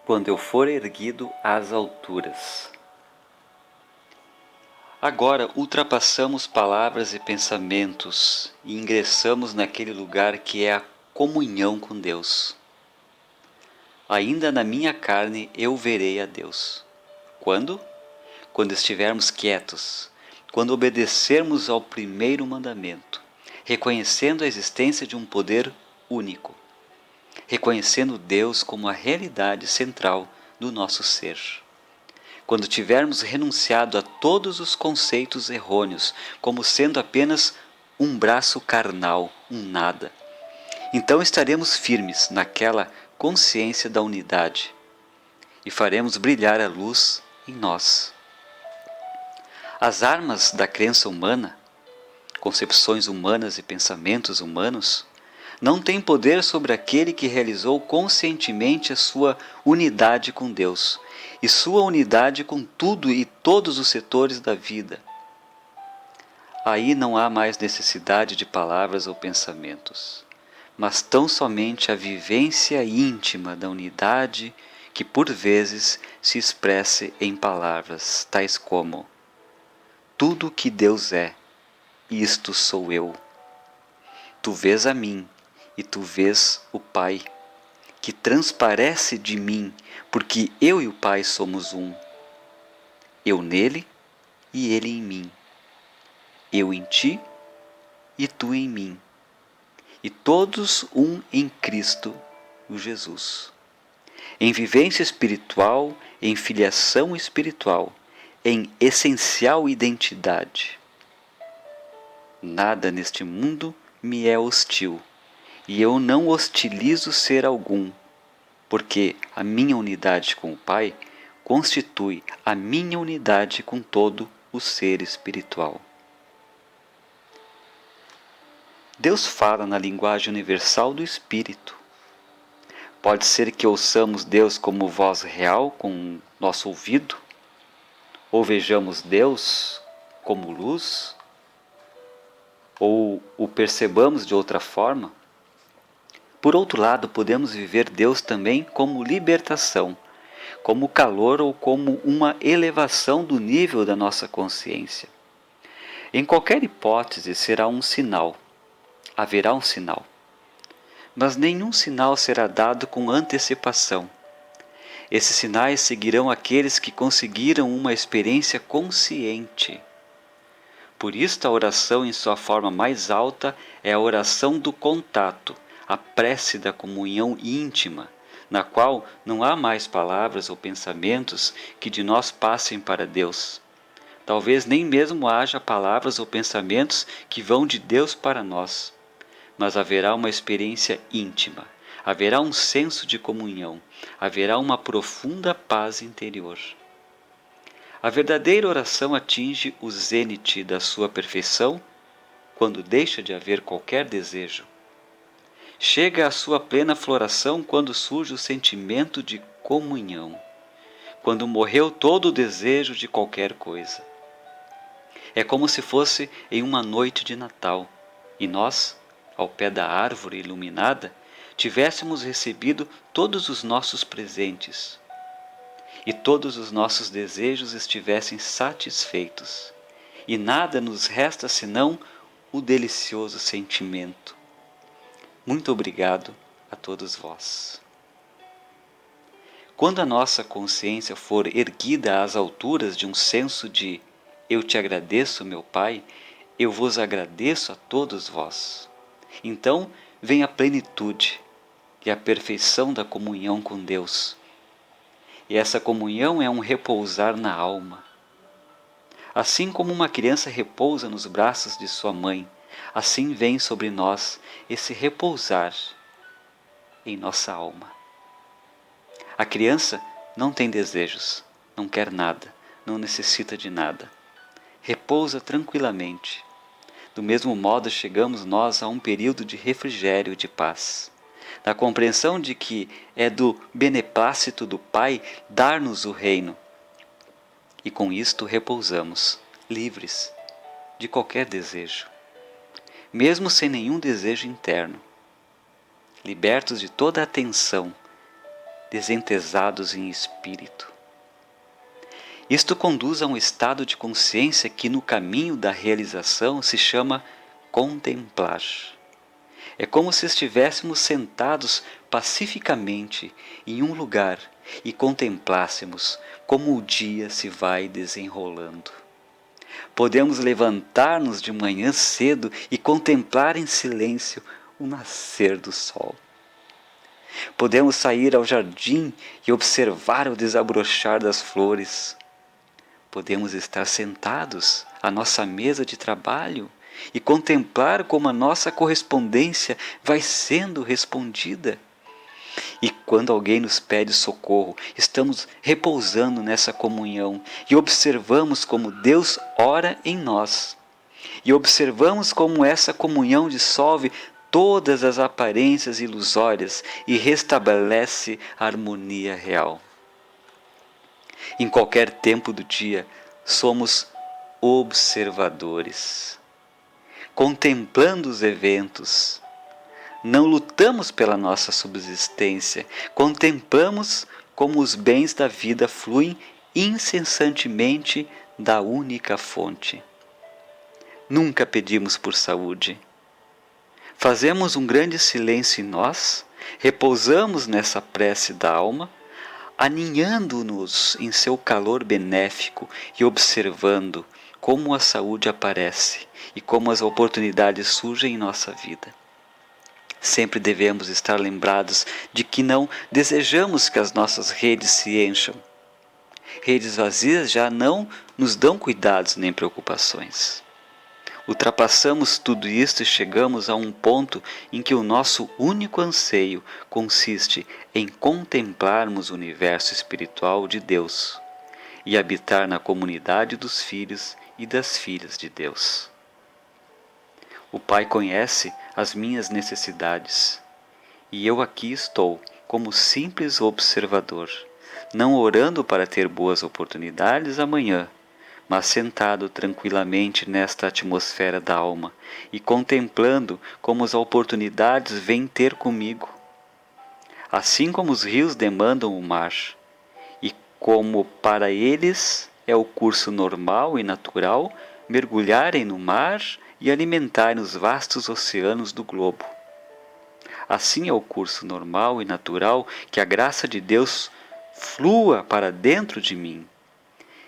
quando eu for erguido às alturas. Agora ultrapassamos palavras e pensamentos e ingressamos naquele lugar que é a comunhão com Deus. Ainda na minha carne eu verei a Deus. Quando? Quando estivermos quietos, quando obedecermos ao primeiro mandamento, reconhecendo a existência de um poder único, reconhecendo Deus como a realidade central do nosso ser. Quando tivermos renunciado a todos os conceitos errôneos, como sendo apenas um braço carnal, um nada, então estaremos firmes naquela consciência da unidade e faremos brilhar a luz em nós. As armas da crença humana, concepções humanas e pensamentos humanos, não têm poder sobre aquele que realizou conscientemente a sua unidade com Deus e sua unidade com tudo e todos os setores da vida. Aí não há mais necessidade de palavras ou pensamentos, mas tão somente a vivência íntima da unidade que por vezes se expresse em palavras tais como: tudo que Deus é, isto sou eu. Tu vês a mim e tu vês o Pai, que transparece de mim, porque eu e o Pai somos um. Eu nele e ele em mim. Eu em ti e tu em mim. E todos um em Cristo, o Jesus. Em vivência espiritual, em filiação espiritual, em essencial identidade. Nada neste mundo me é hostil, e eu não hostilizo ser algum, porque a minha unidade com o Pai constitui a minha unidade com todo o ser espiritual. Deus fala na linguagem universal do Espírito. Pode ser que ouçamos Deus como voz real com nosso ouvido, ou vejamos Deus como luz, ou o percebamos de outra forma. Por outro lado, podemos viver Deus também como libertação, como calor ou como uma elevação do nível da nossa consciência. Em qualquer hipótese será um sinal, haverá um sinal. Mas nenhum sinal será dado com antecipação. Esses sinais seguirão aqueles que conseguiram uma experiência consciente. Por isto, a oração em sua forma mais alta é a oração do contato, a prece da comunhão íntima, na qual não há mais palavras ou pensamentos que de nós passem para Deus. Talvez nem mesmo haja palavras ou pensamentos que vão de Deus para nós, mas haverá uma experiência íntima, haverá um senso de comunhão, haverá uma profunda paz interior. A verdadeira oração atinge o zênite da sua perfeição quando deixa de haver qualquer desejo. Chega à sua plena floração quando surge o sentimento de comunhão, quando morreu todo o desejo de qualquer coisa. É como se fosse em uma noite de Natal, e nós, ao pé da árvore iluminada, tivéssemos recebido todos os nossos presentes, e todos os nossos desejos estivessem satisfeitos, e nada nos resta senão o delicioso sentimento. Muito obrigado a todos vós. Quando a nossa consciência for erguida às alturas de um senso de eu te agradeço, meu Pai, eu vos agradeço a todos vós, então vem a plenitude e a perfeição da comunhão com Deus. E essa comunhão é um repousar na alma. Assim como uma criança repousa nos braços de sua mãe, assim vem sobre nós esse repousar em nossa alma. A criança não tem desejos, não quer nada, não necessita de nada. Repousa tranquilamente. Do mesmo modo, chegamos nós a um período de refrigério e de paz, na compreensão de que é do beneplácito do Pai dar-nos o reino. E com isto repousamos, livres de qualquer desejo, mesmo sem nenhum desejo interno, libertos de toda a tensão desentesados em espírito. Isto conduz a um estado de consciência que no caminho da realização se chama contemplar. É como se estivéssemos sentados pacificamente em um lugar e contemplássemos como o dia se vai desenrolando. Podemos levantar-nos de manhã cedo e contemplar em silêncio o nascer do sol. Podemos sair ao jardim e observar o desabrochar das flores. Podemos estar sentados à nossa mesa de trabalho e contemplar como a nossa correspondência vai sendo respondida. E quando alguém nos pede socorro, estamos repousando nessa comunhão e observamos como Deus ora em nós. E observamos como essa comunhão dissolve todas as aparências ilusórias e restabelece a harmonia real. Em qualquer tempo do dia, somos observadores, contemplando os eventos. Não lutamos pela nossa subsistência, contemplamos como os bens da vida fluem incessantemente da única fonte. Nunca pedimos por saúde. Fazemos um grande silêncio em nós, repousamos nessa prece da alma, aninhando-nos em seu calor benéfico e observando como a saúde aparece e como as oportunidades surgem em nossa vida. Sempre devemos estar lembrados de que não desejamos que as nossas redes se encham. Redes vazias já não nos dão cuidados nem preocupações. Ultrapassamos tudo isto e chegamos a um ponto em que o nosso único anseio consiste em contemplarmos o universo espiritual de Deus e habitar na comunidade dos filhos e das filhas de Deus. O Pai conhece as minhas necessidades e eu aqui estou como simples observador, não orando para ter boas oportunidades amanhã, mas sentado tranquilamente nesta atmosfera da alma e contemplando como as oportunidades vêm ter comigo. Assim como os rios demandam o mar, e como para eles é o curso normal e natural mergulharem no mar e alimentarem os vastos oceanos do globo. Assim é o curso normal e natural que a graça de Deus flua para dentro de mim.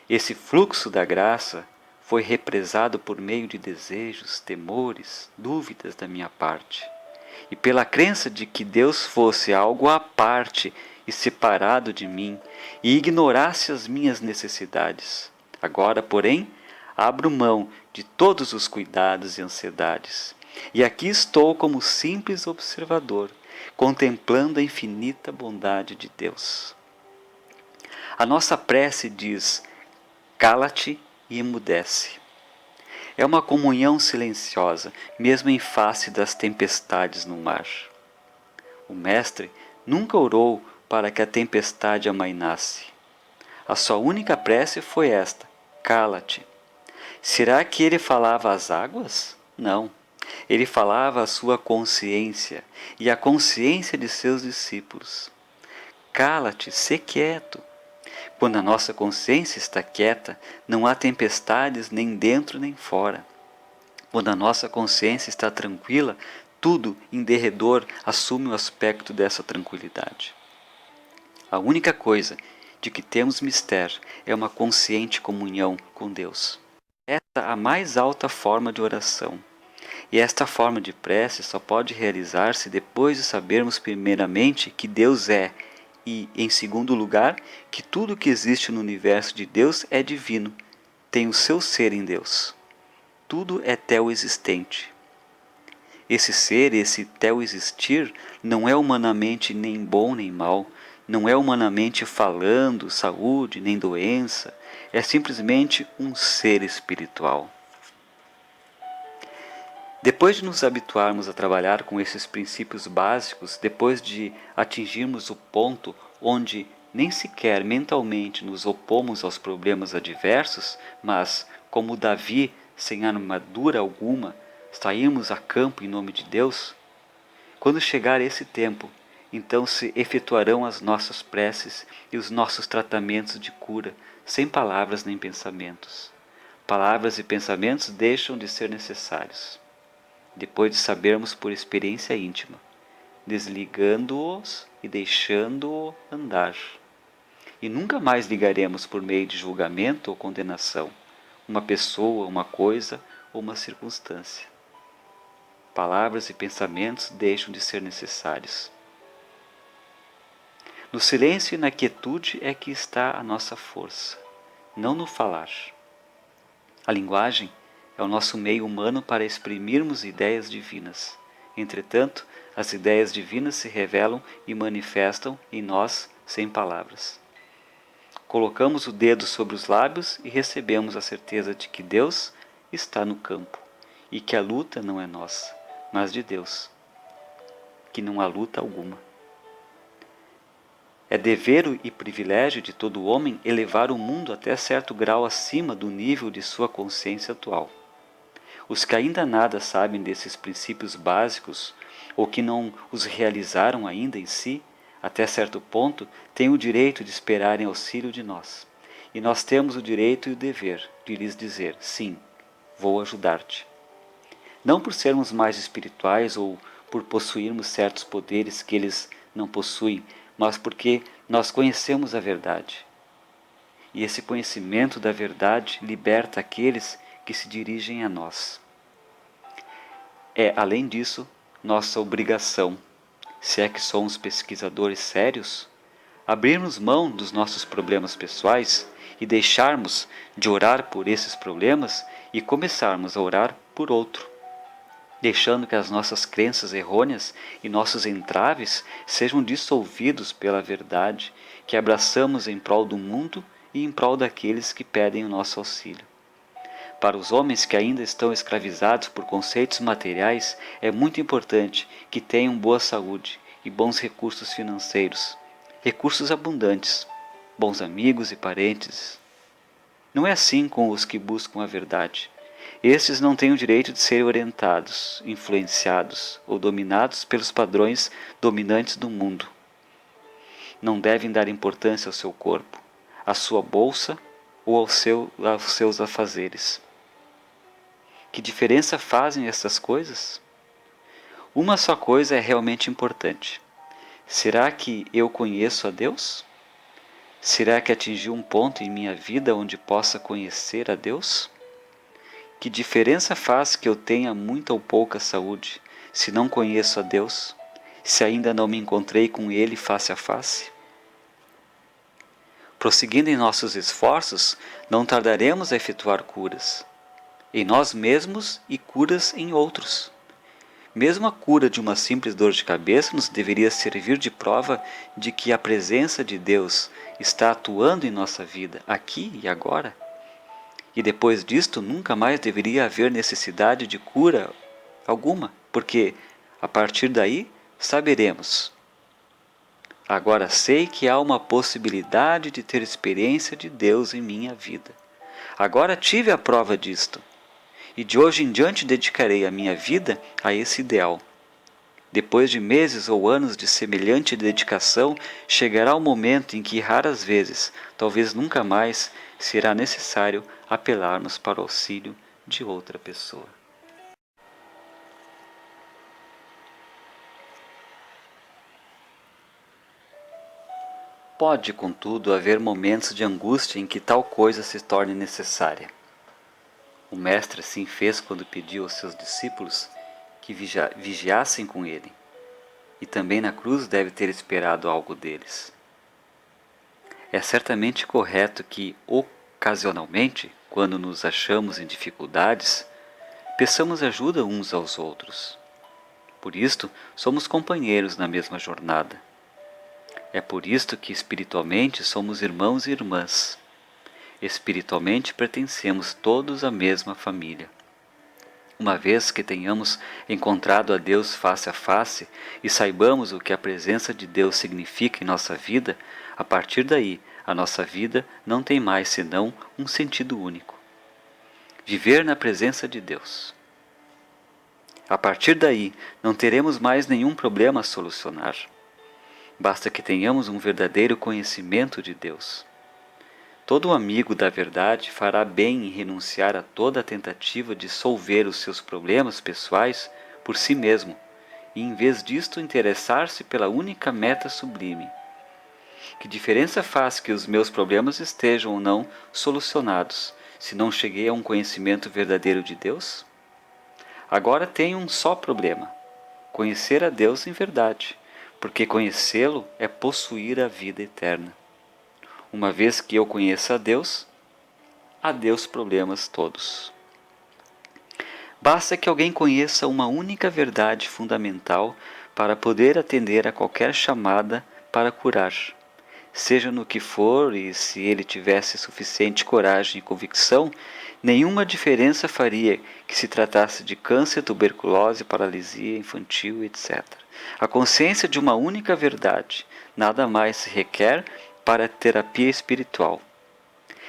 Esse fluxo da graça foi represado por meio de desejos, temores, dúvidas da minha parte, e pela crença de que Deus fosse algo à parte e separado de mim e ignorasse as minhas necessidades. Agora, porém, abro mão de todos os cuidados e ansiedades, e aqui estou como simples observador, contemplando a infinita bondade de Deus. A nossa prece diz: cala-te e emudece. É uma comunhão silenciosa, mesmo em face das tempestades no mar. O Mestre nunca orou para que a tempestade amainasse. A sua única prece foi esta: cala-te. Será que ele falava às águas? Não. Ele falava à sua consciência e à consciência de seus discípulos. Cala-te, sê quieto. Quando a nossa consciência está quieta, não há tempestades nem dentro nem fora. Quando a nossa consciência está tranquila, tudo em derredor assume o aspecto dessa tranquilidade. A única coisa de que temos mister é uma consciente comunhão com Deus. Esta é a mais alta forma de oração. E esta forma de prece só pode realizar-se depois de sabermos primeiramente que Deus é, e, em segundo lugar, que tudo que existe no universo de Deus é divino, tem o seu ser em Deus. Tudo é teo-existente. Esse ser, esse teo-existir, não é humanamente nem bom nem mal, não é humanamente falando saúde nem doença, é simplesmente um ser espiritual. Depois de nos habituarmos a trabalhar com esses princípios básicos, depois de atingirmos o ponto onde nem sequer mentalmente nos opomos aos problemas adversos, mas, como Davi, sem armadura alguma, saímos a campo em nome de Deus, quando chegar esse tempo, então se efetuarão as nossas preces e os nossos tratamentos de cura, sem palavras nem pensamentos. Palavras e pensamentos deixam de ser necessários, depois de sabermos por experiência íntima, desligando-os e deixando-o andar. E nunca mais ligaremos por meio de julgamento ou condenação uma pessoa, uma coisa ou uma circunstância. Palavras e pensamentos deixam de ser necessários. No silêncio e na quietude é que está a nossa força, não no falar. A linguagem é o nosso meio humano para exprimirmos ideias divinas. Entretanto, as ideias divinas se revelam e manifestam em nós sem palavras. Colocamos o dedo sobre os lábios e recebemos a certeza de que Deus está no campo e que a luta não é nossa, mas de Deus, que não há luta alguma. É dever e privilégio de todo homem elevar o mundo até certo grau acima do nível de sua consciência atual. Os que ainda nada sabem desses princípios básicos, ou que não os realizaram ainda em si, até certo ponto, têm o direito de esperarem auxílio de nós. E nós temos o direito e o dever de lhes dizer, sim, vou ajudar-te. Não por sermos mais espirituais ou por possuirmos certos poderes que eles não possuem, mas porque nós conhecemos a verdade. E esse conhecimento da verdade liberta aqueles que se dirigem a nós. É, além disso, nossa obrigação, se é que somos pesquisadores sérios, abrirmos mão dos nossos problemas pessoais e deixarmos de orar por esses problemas e começarmos a orar por outro, deixando que as nossas crenças errôneas e nossos entraves sejam dissolvidos pela verdade que abraçamos em prol do mundo e em prol daqueles que pedem o nosso auxílio. Para os homens que ainda estão escravizados por conceitos materiais, é muito importante que tenham boa saúde e bons recursos financeiros, recursos abundantes, bons amigos e parentes. Não é assim com os que buscam a verdade. Estes não têm o direito de serem orientados, influenciados ou dominados pelos padrões dominantes do mundo. Não devem dar importância ao seu corpo, à sua bolsa ou aos seus afazeres. Que diferença fazem essas coisas? Uma só coisa é realmente importante. Será que eu conheço a Deus? Será que atingi um ponto em minha vida onde possa conhecer a Deus? Que diferença faz que eu tenha muita ou pouca saúde, se não conheço a Deus, se ainda não me encontrei com Ele face a face? Prosseguindo em nossos esforços, não tardaremos a efetuar curas, em nós mesmos e curas em outros. Mesmo a cura de uma simples dor de cabeça nos deveria servir de prova de que a presença de Deus está atuando em nossa vida, aqui e agora. E depois disto, nunca mais deveria haver necessidade de cura alguma, porque, a partir daí, saberemos. Agora sei que há uma possibilidade de ter experiência de Deus em minha vida. Agora tive a prova disto. E de hoje em diante dedicarei a minha vida a esse ideal. Depois de meses ou anos de semelhante dedicação, chegará o momento em que raras vezes, talvez nunca mais, será necessário apelarmos para o auxílio de outra pessoa. Pode, contudo, haver momentos de angústia em que tal coisa se torne necessária. O Mestre assim fez quando pediu aos seus discípulos que vigiassem com ele, e também na cruz deve ter esperado algo deles. É certamente correto que, ocasionalmente, quando nos achamos em dificuldades, peçamos ajuda uns aos outros. Por isto, somos companheiros na mesma jornada. É por isto que espiritualmente somos irmãos e irmãs. Espiritualmente pertencemos todos à mesma família. Uma vez que tenhamos encontrado a Deus face a face e saibamos o que a presença de Deus significa em nossa vida, a partir daí a nossa vida não tem mais senão um sentido único: viver na presença de Deus. A partir daí não teremos mais nenhum problema a solucionar. Basta que tenhamos um verdadeiro conhecimento de Deus. Todo amigo da verdade fará bem em renunciar a toda a tentativa de solver os seus problemas pessoais por si mesmo, e em vez disto interessar-se pela única meta sublime. Que diferença faz que os meus problemas estejam ou não solucionados, se não cheguei a um conhecimento verdadeiro de Deus? Agora tenho um só problema: conhecer a Deus em verdade, porque conhecê-lo é possuir a vida eterna. Uma vez que eu conheça a Deus problemas todos. Basta que alguém conheça uma única verdade fundamental para poder atender a qualquer chamada para curar. Seja no que for, e se ele tivesse suficiente coragem e convicção, nenhuma diferença faria que se tratasse de câncer, tuberculose, paralisia infantil, etc. A consciência de uma única verdade nada mais se requer para a terapia espiritual.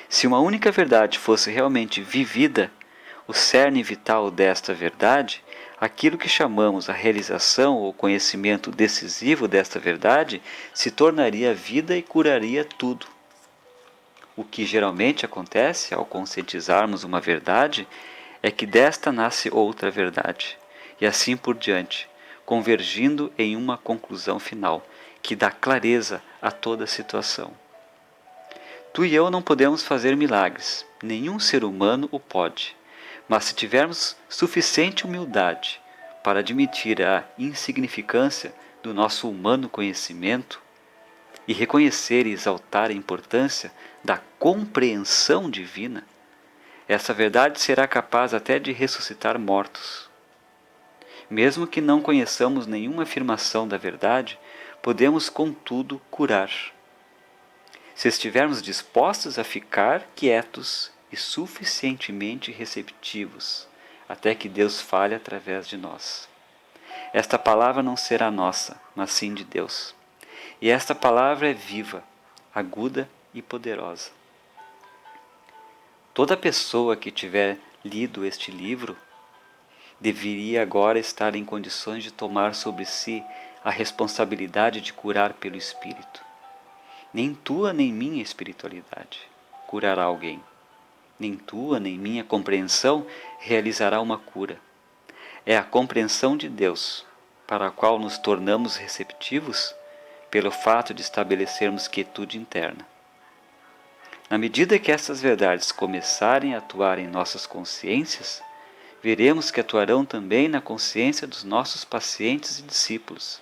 Se uma única verdade fosse realmente vivida, o cerne vital desta verdade, aquilo que chamamos a realização ou conhecimento decisivo desta verdade, se tornaria vida e curaria tudo. O que geralmente acontece ao conscientizarmos uma verdade é que desta nasce outra verdade, e assim por diante, convergindo em uma conclusão final, que dá clareza a toda a situação. Tu e eu não podemos fazer milagres, nenhum ser humano o pode. Mas se tivermos suficiente humildade para admitir a insignificância do nosso humano conhecimento e reconhecer e exaltar a importância da compreensão divina, essa verdade será capaz até de ressuscitar mortos. Mesmo que não conheçamos nenhuma afirmação da verdade, podemos, contudo, curar. Se estivermos dispostos a ficar quietos e suficientemente receptivos, até que Deus fale através de nós. Esta palavra não será nossa, mas sim de Deus. E esta palavra é viva, aguda e poderosa. Toda pessoa que tiver lido este livro deveria agora estar em condições de tomar sobre si a responsabilidade de curar pelo Espírito. Nem tua nem minha espiritualidade curará alguém. Nem tua nem minha compreensão realizará uma cura. É a compreensão de Deus, para a qual nos tornamos receptivos pelo fato de estabelecermos quietude interna. Na medida que essas verdades começarem a atuar em nossas consciências, veremos que atuarão também na consciência dos nossos pacientes e discípulos,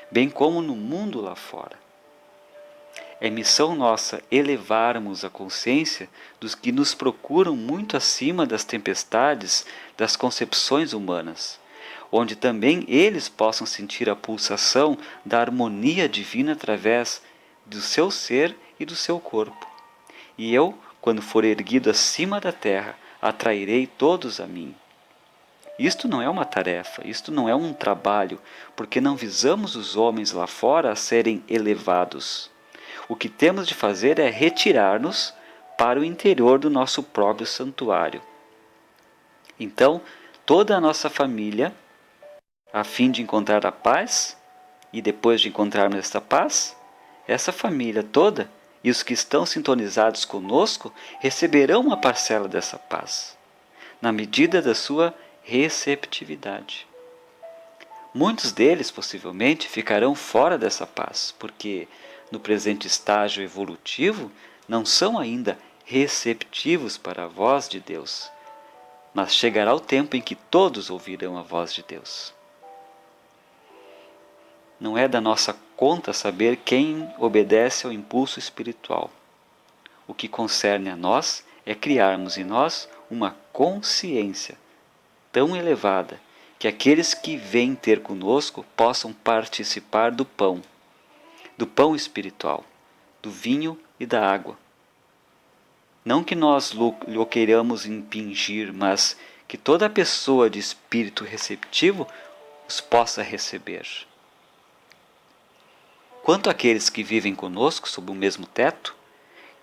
bem como no mundo lá fora. É missão nossa elevarmos a consciência dos que nos procuram muito acima das tempestades das concepções humanas, onde também eles possam sentir a pulsação da harmonia divina através do seu ser e do seu corpo. E eu, quando for erguido acima da terra, atrairei todos a mim. Isto não é uma tarefa, isto não é um trabalho, porque não visamos os homens lá fora a serem elevados. O que temos de fazer é retirar-nos para o interior do nosso próprio santuário. Então, toda a nossa família, a fim de encontrar a paz, e depois de encontrarmos esta paz, essa família toda e os que estão sintonizados conosco receberão uma parcela dessa paz, na medida da sua receptividade. Muitos deles, possivelmente, ficarão fora dessa paz, porque, no presente estágio evolutivo, não são ainda receptivos para a voz de Deus. Mas chegará o tempo em que todos ouvirão a voz de Deus. Não é da nossa conta saber quem obedece ao impulso espiritual. O que concerne a nós é criarmos em nós uma consciência tão elevada que aqueles que vêm ter conosco possam participar do pão espiritual, do vinho e da água. Não que nós lhe queiramos impingir, mas que toda pessoa de espírito receptivo os possa receber. Quanto àqueles que vivem conosco sob o mesmo teto,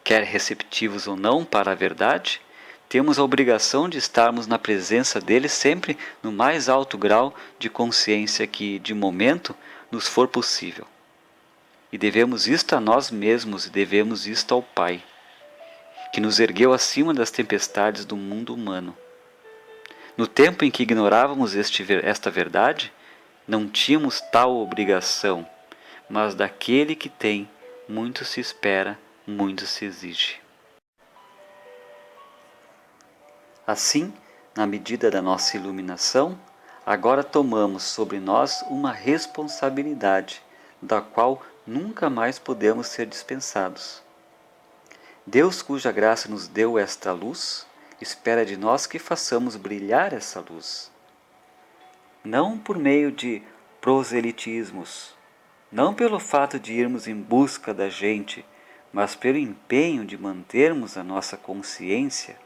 quer receptivos ou não para a verdade, temos a obrigação de estarmos na presença deles sempre no mais alto grau de consciência que, de momento, nos for possível. E devemos isto a nós mesmos e devemos isto ao Pai, que nos ergueu acima das tempestades do mundo humano. No tempo em que ignorávamos esta verdade, não tínhamos tal obrigação, mas daquele que tem, muito se espera, muito se exige. Assim, na medida da nossa iluminação, agora tomamos sobre nós uma responsabilidade, da qual nunca mais podemos ser dispensados. Deus, cuja graça nos deu esta luz, espera de nós que façamos brilhar essa luz. Não por meio de proselitismos, não pelo fato de irmos em busca da gente, mas pelo empenho de mantermos a nossa consciência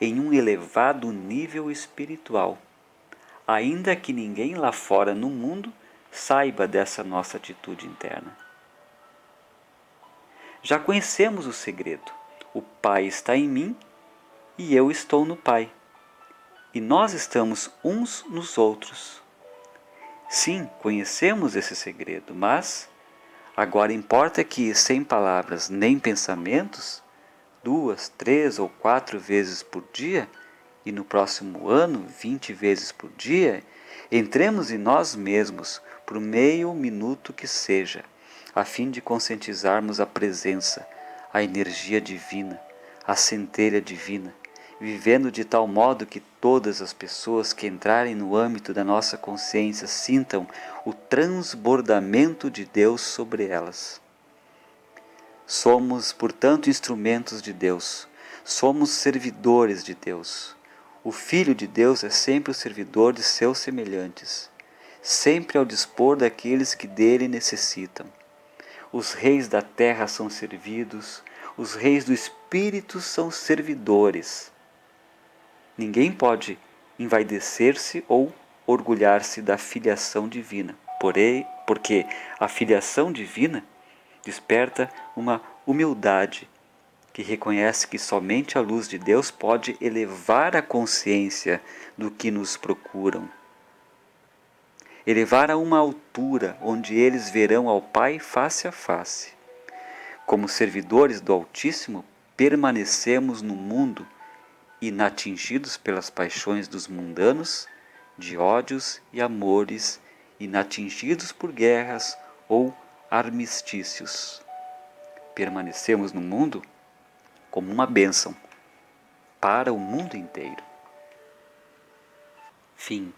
em um elevado nível espiritual, ainda que ninguém lá fora no mundo saiba dessa nossa atitude interna. Já conhecemos o segredo. O Pai está em mim e eu estou no Pai. E nós estamos uns nos outros. Sim, conhecemos esse segredo, mas agora importa que, sem palavras nem pensamentos, 2, 3 ou 4 vezes por dia, e no próximo ano 20 vezes por dia, entremos em nós mesmos por meio minuto que seja, a fim de conscientizarmos a presença, a energia divina, a centelha divina, vivendo de tal modo que todas as pessoas que entrarem no âmbito da nossa consciência sintam o transbordamento de Deus sobre elas. Somos, portanto, instrumentos de Deus, somos servidores de Deus. O Filho de Deus é sempre o servidor de seus semelhantes, sempre ao dispor daqueles que dele necessitam. Os reis da terra são servidos, os reis do Espírito são servidores. Ninguém pode envaidecer-se ou orgulhar-se da filiação divina, porque a filiação divina desperta uma humildade que reconhece que somente a luz de Deus pode elevar a consciência do que nos procuram. Elevar a uma altura onde eles verão ao Pai face a face. Como servidores do Altíssimo, permanecemos no mundo, inatingidos pelas paixões dos mundanos, de ódios e amores, inatingidos por guerras ou armistícios. Permanecemos no mundo como uma bênção para o mundo inteiro. Fim.